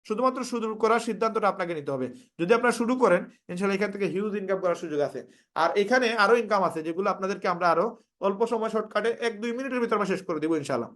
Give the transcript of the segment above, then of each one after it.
শুধুমাত্র শুরু করার সিদ্ধান্তটা আপনাকে নিতে হবে। যদি আপনারা শুরু করেন, ইনশাল্লাহ এখান থেকে হিউজ ইনকাম করার সুযোগ আছে। আর এখানে আরো ইনকাম আছে যেগুলো আপনাদেরকে আমরা আরো অল্প সময় শর্টকাটে 1-2 মিনিটের ভিতরে আমরা শেষ করে দিব ইনশাল্লাহ।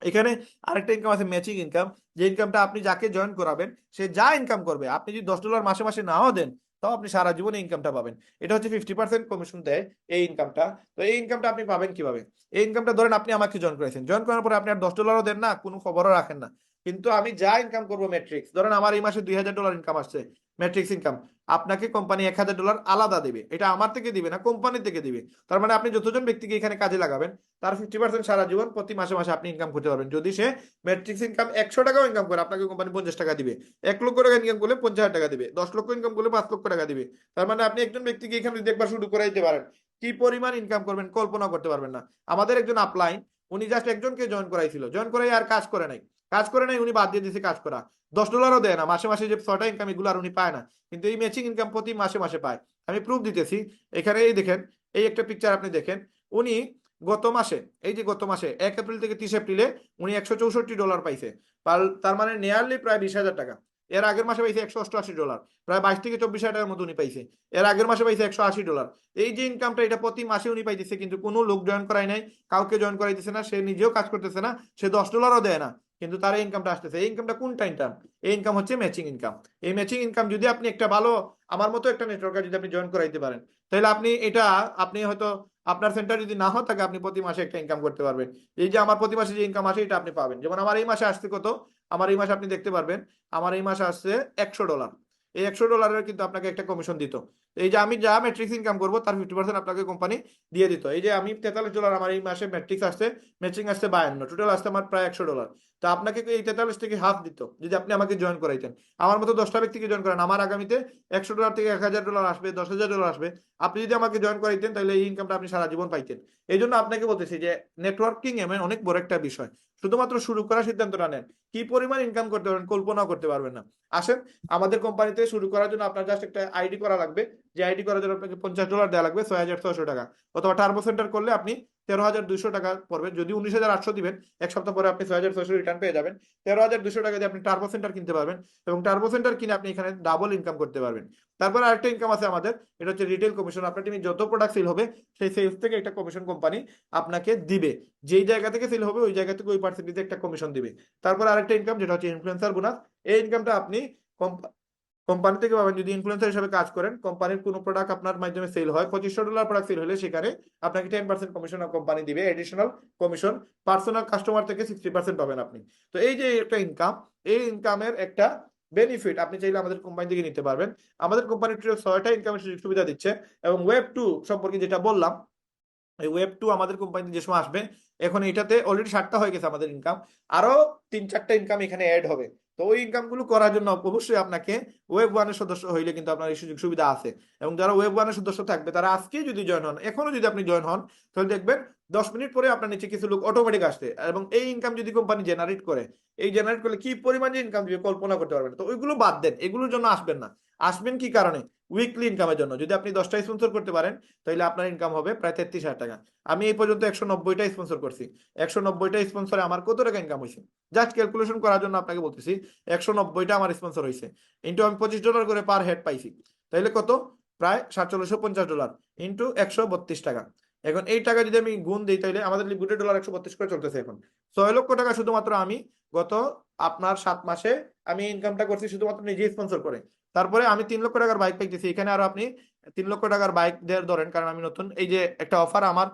এখানে আরেকটা ইনকাম আছে ম্যাচিং ইনকাম, যে ইনকামটা আপনি যাকে জয়েন করাবেন সে যা ইনকাম করবে, আপনি যদি $10 মাসে মাসে নাও দেন, তাও আপনি সারা জীবন এই ইনকামটা পাবেন। এটা হচ্ছে 50% কমিশন দেয় এই ইনকামটা। তো এই ইনকামটা আপনি পাবেন কিভাবে? এই ইনকামটা ধরেন আপনি আমাকে জয়েন করেছেন, জয়েন করার পরে আপনি আর $10 দেন না, কোনো খবরও রাখেন না, কিন্তু আমি যা ইনকাম করবো ম্যাট্রিক্স, ধরেন আমার এই মাসে $2000 ইনকাম আসছে, ম্যাট্রিক্স ইনকাম, আপনাকে কোম্পানি $1000 আলাদা দিবে। এটা আমার থেকে দিবে না, কোম্পানি থেকে দিবে। তার মানে আপনি যতজন ব্যক্তিকে এখানে কাজে লাগাবেন, তার 50% সারা জীবন প্রতি মাসে মাসে আপনি ইনকাম করতে পারবেন। যদি সে ম্যাট্রিক্স ইনকাম 100 টাকাও ইনকাম করে, আপনাকে কোম্পানি 50 টাকা দিবে। 1 লক্ষ টাকা ইনকাম করলে 50,000 টাকা দিবে। 10 লক্ষ ইনকাম করলে 5 লক্ষ টাকা দিবে। তার মানে আপনি একজন ব্যক্তিকে এখানে যদি একবার শুরু করে দিতে পারেন, কি পরিমাণ ইনকাম করবেন কল্পনা করতে পারবেন না। আমাদের একজন আপলাইন, উনি জাস্ট একজনকে জয়েন করাইছিল, জয়েন করাই আর কাজ করে নাই, কাজ করে নাই, উনি বাদ দিয়ে দিয়েছে কাজ করা। $10 দেয় না মাসে মাসে, যে 6টা ইনকাম এগুলো আর উনি পায় না, কিন্তু এই ম্যাচিং ইনকাম প্রতি মাসে মাসে পায়। আমি প্রুফ দিতেছি, এখানে এই দেখেন, এই একটা পিকচার আপনি দেখেন, উনি গত মাসে, এই যে গত মাসে 1 এপ্রিল থেকে 30 এপ্রিলে উনি $164 পাইছে। তার মানে নিয়ারলি প্রায় 20,000 টাকা। এর আগের মাসে পাইছে $188, প্রায় 22 থেকে 24 হাজার টাকার মতো উনি পাইছে। এর আগের মাসে পাইছে $180। এই যে ইনকামটা, এটা প্রতি মাসে উনি পাইতেছে, কিন্তু কোনো লোক জয়েন করাই নাই, কাউকে জয়েন করাইতেছে না, সে নিজেও কাজ করতেছে না, সে $10ও দেয় না, কিন্তু তার এই ইনকামটা আসতেছে। এই ইনকামটা কোনটা ইনকাম? এই ইনকাম হচ্ছে ম্যাচিং ইনকাম। এই ম্যাচিং ইনকাম যদি আপনি একটা ভালো, আমার মতো একটা নেটওয়ার্কে যদি আপনি জয়েন করাইতে পারেন, তাহলে আপনি এটা, আপনি হয়তো আপনার সেন্টার যদি না হয় থাকে, আপনি প্রতি মাসে একটা ইনকাম করতে পারবেন। এই যে আমার প্রতি মাসে যে ইনকাম আসে, এটা আপনি পাবেন। যেমন আমার এই মাসে আসছে কত, আমার এই মাসে আপনি দেখতে পারবেন, আমার এই মাসে আসছে $100। এই $100 কিন্তু আপনাকে একটা কমিশন দিত। এই যে আমি যা ম্যাট্রিক্স ইনকাম করবো তার 50% আপনাকে কোম্পানি দিয়ে দিত। এই যে আমি $43 আমার এই মাসে ম্যাট্রিক্স আসছে, ম্যাচিং আসছে 52, টোটাল আসছে আমার প্রায় $100। তো আপনাকে এই 43 থেকে হাফ দিত যদি আপনি আমাকে জয়েন করাইতেন। আমার মতো 10টা ব্যক্তিকে জয়েন করেন, আমার আগামীতে $100 থেকে $1,000 আসবে, $10,000 আসবে। আপনি যদি আমাকে জয়েন করাইতেন, তাহলে এই ইনকামটা আপনি সারা জীবন পাইতেন। এই জন্য আপনাকে বলতেছি যে নেটওয়ার্কিং এমন অনেক বড় একটা বিষয়। শুধুমাত্র শুরু করার সিদ্ধান্তটা নেন, কি পরিমাণ ইনকাম করতে পারবেন কল্পনাও করতে পারবেন না। আসেন, আমাদের কোম্পানিতে শুরু করার জন্য আপনার জাস্ট একটা আইডি করা লাগবে, যে আইডি করার জন্য আপনাকে $50 দেওয়া লাগবে, 6,600 টাকা। অথবা টার্বো সেন্টার করলে আপনি 13,200 টাকা পড়বে। যদি 19,800 দিবেন, এক সপ্তাহ পরে আপনি 6,600 রিটার্ন পেয়ে যাবেন। 13,200 টাকা দিয়ে আপনি টার্বো সেন্টার কিনতে পারবেন, এবং টার্বো সেন্টার কিনে আপনি এখানে ডাবল ইনকাম করতে পারবেন। তারপর আরেকটা ইনকাম আছে আমাদের, এটা হচ্ছে রিটেল কমিশন। আপনার টিমে যত প্রোডাক্ট সেল হবে, সেই সেলস থেকে একটা কমিশন কোম্পানি আপনাকে দিবে। যেই জায়গা থেকে সেল হবে ওই জায়গা থেকে ওই পার্সেন্টেজে একটা কমিশন দিবে। তারপর আরেকটা ইনকাম, যেটা হচ্ছে ইনফ্লুয়েন্সার বোনাস। এই ইনকামটা আপনি কোম্পানি থেকে পাবেন যদি ইনফ্লুয়েন্সার হিসেবে কাজ করেন। কোম্পানির কোনো প্রোডাক্ট আপনার মাধ্যমে সেল হয়, $2,500 প্রোডাক্ট সেল হলে সেখানে আপনাকে 10% কমিশন কোম্পানি দিবে, এডিশনাল কমিশন। পার্সোনাল কাস্টমার থেকে 60% পাবেন আপনি। তো এই যে একটা ইনকাম, এই ইনকামের একটা বেনিফিট আপনি চাইলে আমাদের কোম্পানি থেকে নিতে পারবেন। আমাদের কোম্পানি 6টা ইনকামের সুযোগ সুবিধা দিচ্ছে। এবং ওয়েব 2 সম্পর্কে যেটা বললাম, এই ওয়েব 2 আমাদের কোম্পানিতে যে সময় আসবে, এখন এটাতে অলরেডি 7টা হয়ে গেছে আমাদের ইনকাম, আরো 3-4টা ইনকাম এখানে অ্যাড হবে। তো ওই ইনকাম গুলো করার জন্য অবশ্যই আপনাকে ওয়েব 1 এর সদস্য হইলে কিন্তু আপনার এই সুযোগ সুবিধা আছে। এবং যারা ওয়েব 1 এর সদস্য থাকবে, তারা আজকে যদি জয়েন হন, এখনো যদি আপনি জয়েন হন, তাহলে দেখবেন 10 মিনিট পরে আপনার নিচে কিছু লোক অটোমেটিক আসছে। এবং এই ইনকাম যদি কোম্পানি জেনারেট করে, এই জেনারেট করলে কি পরিমাণ যে ইনকাম দিবে কল্পনা করতে পারবেন না। তো ওইগুলো বাদ দেন, এগুলোর জন্য আসবেন না। আসবেন কি কারণে? উইকলি ইনকামের জন্য। যদি আপনি 10টা স্পন্সর করতে পারেন, তাহলে আপনার ইনকাম হবে প্রায় 33,000 টাকা। আমি এই পর্যন্ত 190টা স্পন্সর করছি। 190টা স্পন্সরে আমার কত টাকা ইনকাম হয়েছে, জাস্ট ক্যালকুলেশন করার জন্য আপনাকে বলতেছি। 190টা আমার স্পন্সর হয়েছে, ইন্টু আমি $25 করে পার হেড পাইছি, তাইলে কত? প্রায় $4750 ইন্টু 132 টাকা। এখন এই টাকা যদি আমি গুণ দিই, তাহলে আমাদের লিকুইডের ডলার 132 করে চলতেছে এখন। 6 লক্ষ টাকা শুধুমাত্র আমি গত আপনার 7 মাসে আমি ইনকামটা করছি শুধুমাত্র নিজে স্পন্সর করে। তারপরে আমি 3 লক্ষ টাকার বাইক পাইতেছি। এখানে আরো আপনি 3 লক্ষ টাকার বাইক দেওয়ার ধরেন, কারণ আমি নতুন, এই যে একটা অফার আমার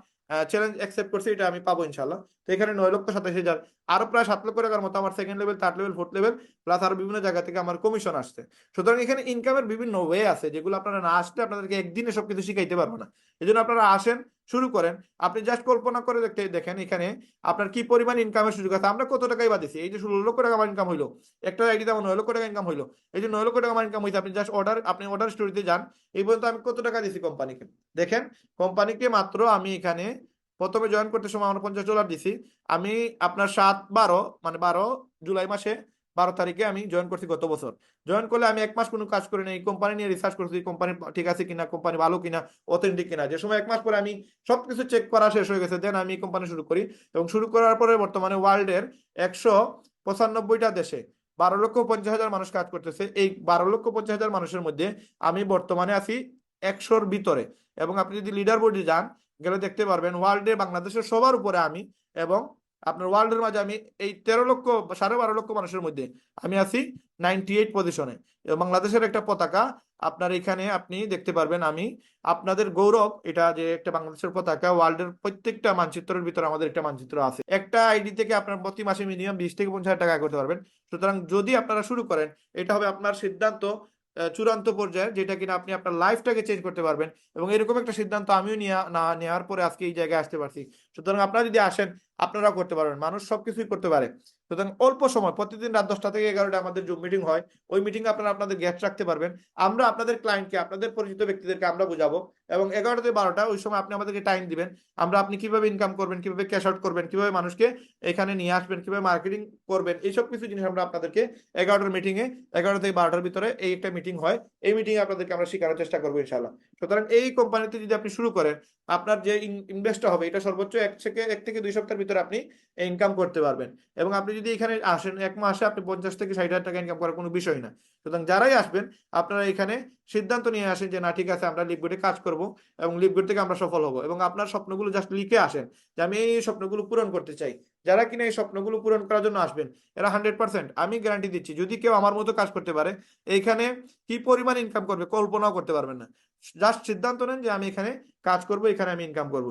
চ্যালেঞ্জ অ্যাকসেপ্ট করছি, এটা আমি পাবো ইনশাল্লাহ। তো এখানে 9,87,000, আরো প্রায় 7 লক্ষ টাকার মতো আমার second level, third level, fourth level, plus আরো বিভিন্ন জায়গা থেকে আমার কমিশন আসছে। সুতরাং এখানে ইনকামের বিভিন্ন ওয়ে আছে, যেগুলো আপনারা না আসলে আপনাদেরকে একদিনে সবকিছু শিখাইতে পারবো না। এই জন্য আপনারা আসেন, শুরু করেন। আপনি জাস্ট কল্পনা করে দেখতে দেখেন এখানে আপনার কি পরিমাণ ইনকামের সুযোগ আছে। আমরা কত টাকাই বাদিছি, এই যে 16 লক্ষ টাকা আমার ইনকাম হইলো, একটা আইডি আমার 9 লক্ষ টাকা ইনকাম হইলো। এই যে 9 লক্ষ টাকা আমার ইনকাম হয়েছে, আপনি জাস্ট অর্ডার স্টোরিতে যান। এই পর্যন্ত আমি কত টাকা দিছি কোম্পানিকে, দেখেন। কোম্পানিকে মাত্র আমি এখানে প্রথমে জয়েন করতে সময় আমরা $50 দিছি। আমি আপনার 7-12 মানে 12 জুলাই মাসে 12 তারিখে আমি জয়েন করছি গত বছর। জয়েন করলে আমি 1 মাস কোনো কাজ করি না, এই কোম্পানি নিয়ে রিসার্চ করছি, কোম্পানি ঠিক আছে কিনা, কোম্পানি ভালো কিনা, অথেন্টিক কিনা। যে সময় 1 মাস পরে আমি সবকিছু চেক করা শেষ হয়ে গেছে, দেন আমি কোম্পানি শুরু করি। এবং শুরু করার পরে বর্তমানে ওয়ার্ল্ডের 195টা দেশে 12,50,000 মানুষ কাজ করতেছে। এই 12,50,000 মানুষের মধ্যে আমি বর্তমানে আছি 100-র ভিতরে। এবং আপনি যদি লিডার বোর্ডে যান গেলে দেখতে পারবেন ওয়ার্ল্ডে বাংলাদেশের সবার উপরে আমি, এবং আপনার ওয়ার্ল্ডের মাঝে আমি এই 13,00,000 12.5 লক্ষ মানুষের মধ্যে আমি আছি 98 পজিশনে। বাংলাদেশের একটা পতাকা আপনার এখানে আপনি দেখতে পারবেন। আমি আপনাদের গৌরব এটা যে একটা বাংলাদেশের পতাকা ওয়ার্ল্ডের প্রত্যেকটা মানচিত্রের ভিতরে আমাদের একটা মানচিত্র আছে। একটা আইডি থেকে আপনার প্রতি মাসে মিনিমাম 20 থেকে 50 হাজার টাকা আয় করতে পারবেন। সুতরাং যদি আপনারা শুরু করেন এটা হবে আপনার সিদ্ধান্ত চূড়ান্ত পর্যায়ে, যেটা কিনা আপনি আপনার লাইফটাকে চেঞ্জ করতে পারবেন। এবং এরকম একটা সিদ্ধান্ত আমিও নেওয়ার পরে আজকে এই জায়গায় আসতে পারছি। সুতরাং আপনারা যদি আসেন আপনারাও করতে পারবেন, মানুষ সবকিছুই করতে পারে। সুতরাং অল্প সময় প্রতিদিন রাত 10টা থেকে 11টা আমাদের জুম মিটিং হয়। ওই মিটিংয়ে আপনারা আপনাদের গেস্ট রাখতে পারবেন। আমরা আপনাদের ক্লায়েন্টকে আপনাদের পরিচিত ব্যক্তিদেরকে আমরা বুঝাবো, এবং 11টা থেকে 12টা ওই সময় আপনি আমাদেরকে টাইম দিবেন। আপনি কিভাবে ইনকাম করবেন, কিভাবে ক্যাশ আউট করবেন, কিভাবে মানুষকে এখানে নিয়ে আসবেন, কিভাবে মার্কেটিং করবেন, এইসব কিছু জিনিস আমরা আপনাদেরকে 11টার মিটিংয়ে 11টা থেকে 12টার ভিতরে এই একটা মিটিং হয়। এই মিটিংয়ে আপনাদেরকে আমরা শেখানোর চেষ্টা করবো ইনশাআল্লাহ। সুতরাং এই কোম্পানিতে যদি আপনি শুরু করেন আপনার যে ইনভেস্টটা হবে এটা সর্বোচ্চ 1 থেকে 2 সপ্তাহের ভিতরে আপনি ইনকাম করতে পারবেন। এবং আপনি যদি এখানে আসেন 1 মাসে আপনি 50 থেকে 60 হাজার টাকা ইনকাম করার কোনো বিষয় না। সুতরাং যারাই আসবেন আপনারা এখানে সিদ্ধান্ত নিয়ে আসেন যে না ঠিক আছে আমরা লিপবোর্ডে কাজ করব এবং লিপবোর্ড থেকে আমরা সফল হব, এবং আপনার স্বপ্নগুলো জাস্ট লিখে আসেন যে আমি এই স্বপ্নগুলো পূরণ করতে চাই। যারা কিনা এই স্বপ্নগুলো পূরণ করার জন্য আসবেন এরা 100% আমি গ্যারান্টি দিচ্ছি যদি কেউ আমার মতো কাজ করতে পারে এইখানে কি পরিমাণ ইনকাম করবে কল্পনাও করতে পারবেন না। জাস্ট সিদ্ধান্ত নেন যে আমি এখানে কাজ করব, এখানে আমি ইনকাম করব।